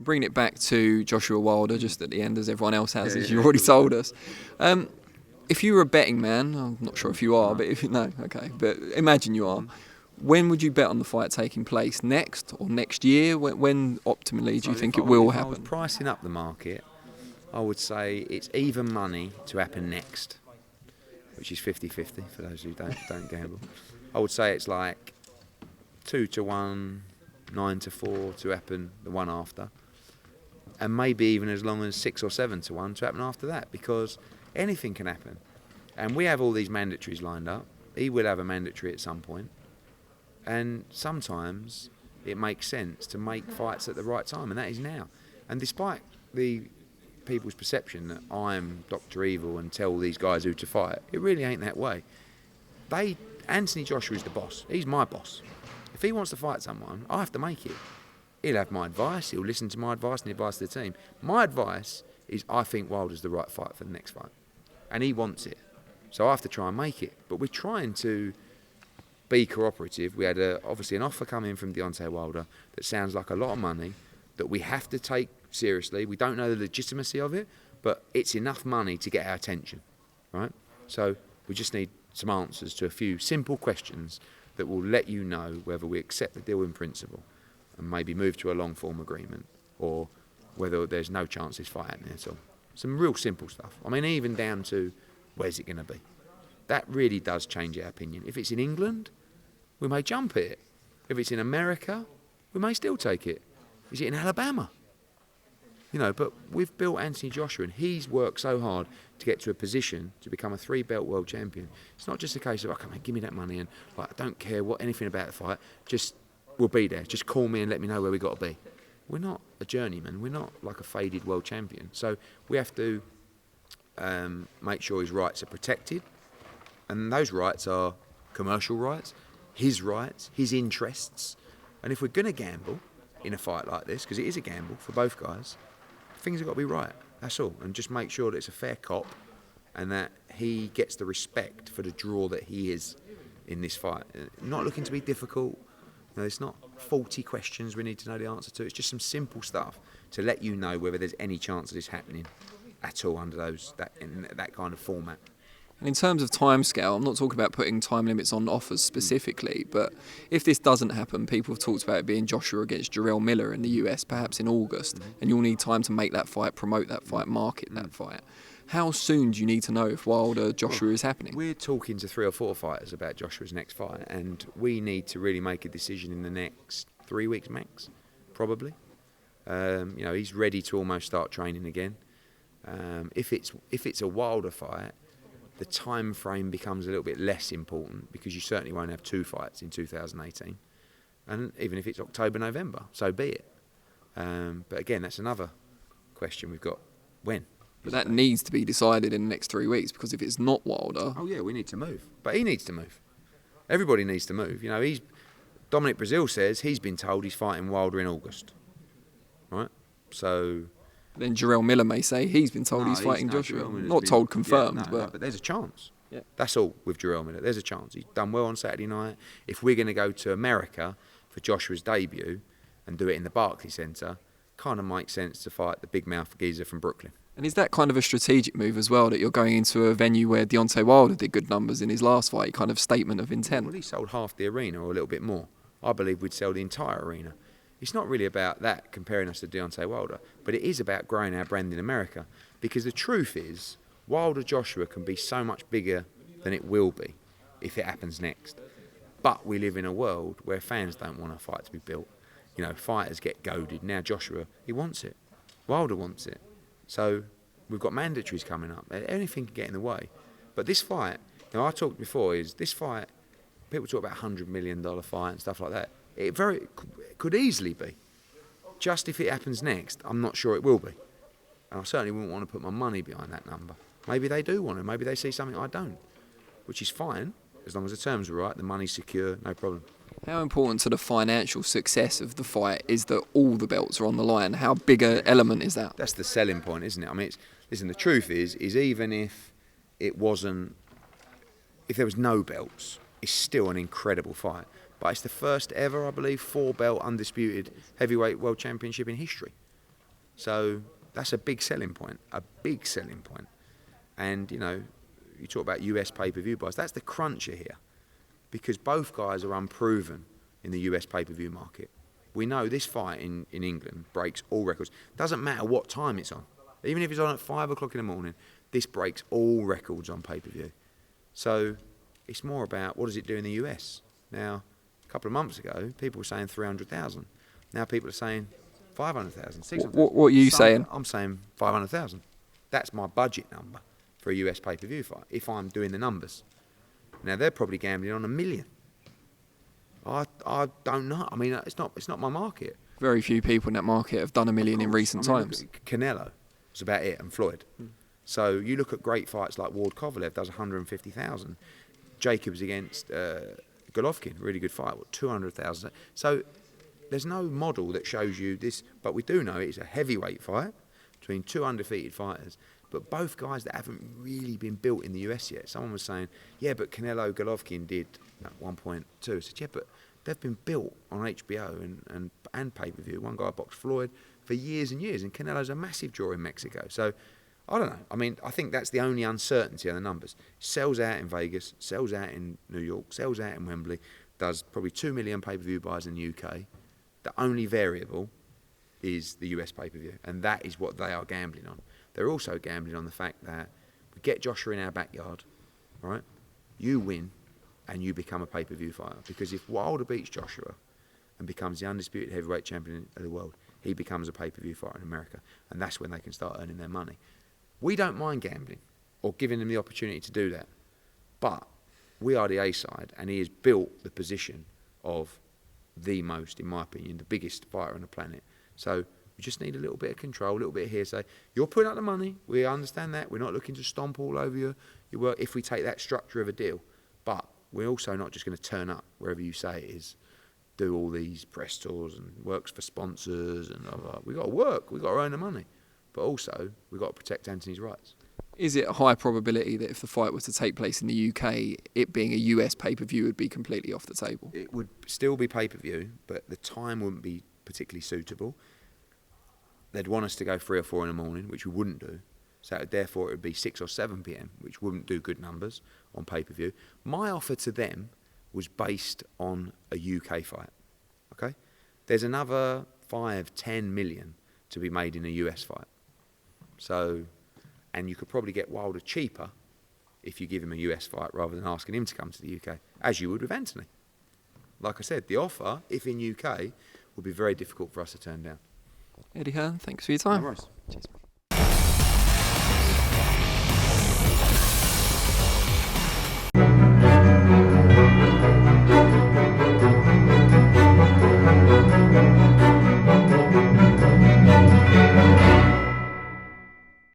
bringing it back to Joshua Wilder just at the end, as everyone else has, as you already told us. If you were a betting man, I'm not sure if you are, but but imagine you are. When would you bet on the fight taking place? Next or next year? When optimally do you think it will happen? If I was pricing up the market, I would say it's even money to happen next, which is 50-50 for those who don't gamble. I would say it's like 2-1, 9-4 to happen the one after, and maybe even as long as 6 or 7-1 to happen after that, because anything can happen. And we have all these mandatories lined up. He will have a mandatory at some point. And sometimes it makes sense to make fights at the right time, and that is now. And despite the people's perception that I'm Dr. Evil and tell these guys who to fight, it really ain't that way. Anthony Joshua is the boss. He's my boss. If he wants to fight someone, I have to make it. He'll have my advice, he'll listen to my advice and the advice of the team. My advice is I think Wilder's the right fight for the next fight. And he wants it. So I have to try and make it. But we're trying to be cooperative. We had obviously an offer come in from Deontay Wilder that sounds like a lot of money that we have to take seriously. We don't know the legitimacy of it, but it's enough money to get our attention, right? So we just need some answers to a few simple questions that will let you know whether we accept the deal in principle and maybe move to a long-form agreement, or whether there's no chance this fight happening at all. Some real simple stuff. I mean, even down to where's it going to be. That really does change our opinion. If it's in England, we may jump at it. If it's in America, we may still take it. Is it in Alabama? You know, but we've built Anthony Joshua, and he's worked so hard to get to a position to become a 3-belt world champion. It's not just a case of, oh, come on, give me that money, and like, I don't care anything about the fight, just we'll be there. Just call me and let me know where we got to be. We're not a journeyman. We're not like a faded world champion. So we have to make sure his rights are protected, and those rights are commercial rights, his interests. And if we're going to gamble in a fight like this, because it is a gamble for both guys, things have got to be right. That's all. And just make sure that it's a fair cop and that he gets the respect for the draw that he is in this fight. Not looking to be difficult. You know, it's not 40 questions we need to know the answer to. It's just some simple stuff to let you know whether there's any chance of this happening at all under that kind of format. And in terms of timescale, I'm not talking about putting time limits on offers specifically, but if this doesn't happen, people have talked about it being Joshua against Jarrell Miller in the US, perhaps in August, and you'll need time to make that fight, promote that fight, market that fight. How soon do you need to know if Wilder-Joshua is happening? We're talking to 3 or 4 fighters about Joshua's next fight, and we need to really make a decision in the next 3 weeks max, probably. You know, he's ready to almost start training again. If it's a Wilder fight, the time frame becomes a little bit less important, because you certainly won't have 2 fights in 2018. And even if it's October, November, so be it. But again, that's another question we've got. When? But that needs to be decided in the next 3 weeks, because if it's not Wilder... Oh yeah, we need to move. But he needs to move. Everybody needs to move. You know, Dominic Brazil says he's been told he's fighting Wilder in August. Right? So... Then Jarrell Miller may say he's been told he's fighting Joshua. Not told, confirmed, but there's a chance. Yeah. That's all with Jarrell Miller. There's a chance. He's done well on Saturday night. If we're going to go to America for Joshua's debut and do it in the Barclays Centre, kind of makes sense to fight the big mouth geezer from Brooklyn. And is that kind of a strategic move as well, that you're going into a venue where Deontay Wilder did good numbers in his last fight, kind of statement of intent? Well, he sold half the arena or a little bit more. I believe we'd sell the entire arena. It's not really about that, comparing us to Deontay Wilder, but it is about growing our brand in America. Because the truth is, Wilder-Joshua can be so much bigger than it will be if it happens next. But we live in a world where fans don't want a fight to be built. You know, fighters get goaded. Now Joshua, he wants it. Wilder wants it. So we've got mandatories coming up. Anything can get in the way. But this fight, you know, I talked before, is this fight, people talk about $100 million fight and stuff like that. It could easily be. Just if it happens next, I'm not sure it will be. And I certainly wouldn't want to put my money behind that number. Maybe they do want to. Maybe they see something I don't, which is fine, as long as the terms are right, the money's secure, no problem. How important to the financial success of the fight is that all the belts are on the line? How big an element is that? That's the selling point, isn't it? I mean, listen, the truth is even if it wasn't, if there was no belts, it's still an incredible fight. But it's the first ever, I believe, 4-belt undisputed heavyweight world championship in history. So that's a big selling point, And, you know, you talk about US pay-per-view buys, that's the cruncher here. Because both guys are unproven in the US pay-per-view market. We know this fight in England breaks all records. Doesn't matter what time it's on. Even if it's on at 5 o'clock in the morning, this breaks all records on pay-per-view. So it's more about what does it do in the US. Now, a couple of months ago, people were saying 300,000. Now people are saying 500,000, 600,000. What are you saying? I'm saying 500,000. That's my budget number for a US pay-per-view fight, if I'm doing the numbers. Now, they're probably gambling on $1 million. I don't know. I mean, it's not my market. Very few people in that market have done $1 million in recent times. Canelo was about it, and Floyd. So you look at great fights like Ward Kovalev does 150,000. Jacobs against Golovkin, really good fight, 200,000. So there's no model that shows you this, but we do know it's a heavyweight fight between two undefeated fighters. But both guys that haven't really been built in the US yet. Someone was saying, yeah, but Canelo Golovkin did at 1.2. I said, yeah, but they've been built on HBO and pay-per-view. One guy boxed Floyd for years and years, and Canelo's a massive draw in Mexico. So, I don't know. I mean, I think that's the only uncertainty on the numbers. Sells out in Vegas, sells out in New York, sells out in Wembley, does probably 2 million pay-per-view buys in the UK. The only variable is the US pay-per-view, and that is what they are gambling on. They're also gambling on the fact that we get Joshua in our backyard, right? You win, and you become a pay-per-view fighter. Because if Wilder beats Joshua and becomes the undisputed heavyweight champion of the world, he becomes a pay-per-view fighter in America, and that's when they can start earning their money. We don't mind gambling or giving them the opportunity to do that, but we are the A side, and he has built the position of the most, in my opinion, the biggest fighter on the planet. So we just need a little bit of control, a little bit of hearsay. You're putting up the money. We understand that. We're not looking to stomp all over your work if we take that structure of a deal. But we're also not just going to turn up wherever you say it is, do all these press tours and works for sponsors and blah, blah. We've got to work. We've got to earn the money. But also, we've got to protect Anthony's rights. Is it a high probability that if the fight was to take place in the UK, it being a US pay-per-view would be completely off the table? It would still be pay-per-view, but the time wouldn't be particularly suitable. They'd want us to go 3 or 4 in the morning, which we wouldn't do. So therefore, it would be 6 or 7 p.m., which wouldn't do good numbers on pay-per-view. My offer to them was based on a UK fight. Okay, there's another 5-10 million to be made in a US fight. So, and you could probably get Wilder cheaper if you give him a US fight rather than asking him to come to the UK, as you would with Anthony. Like I said, the offer, if in UK, would be very difficult for us to turn down. Eddie Hearn, thanks for your time. No worries. Cheers.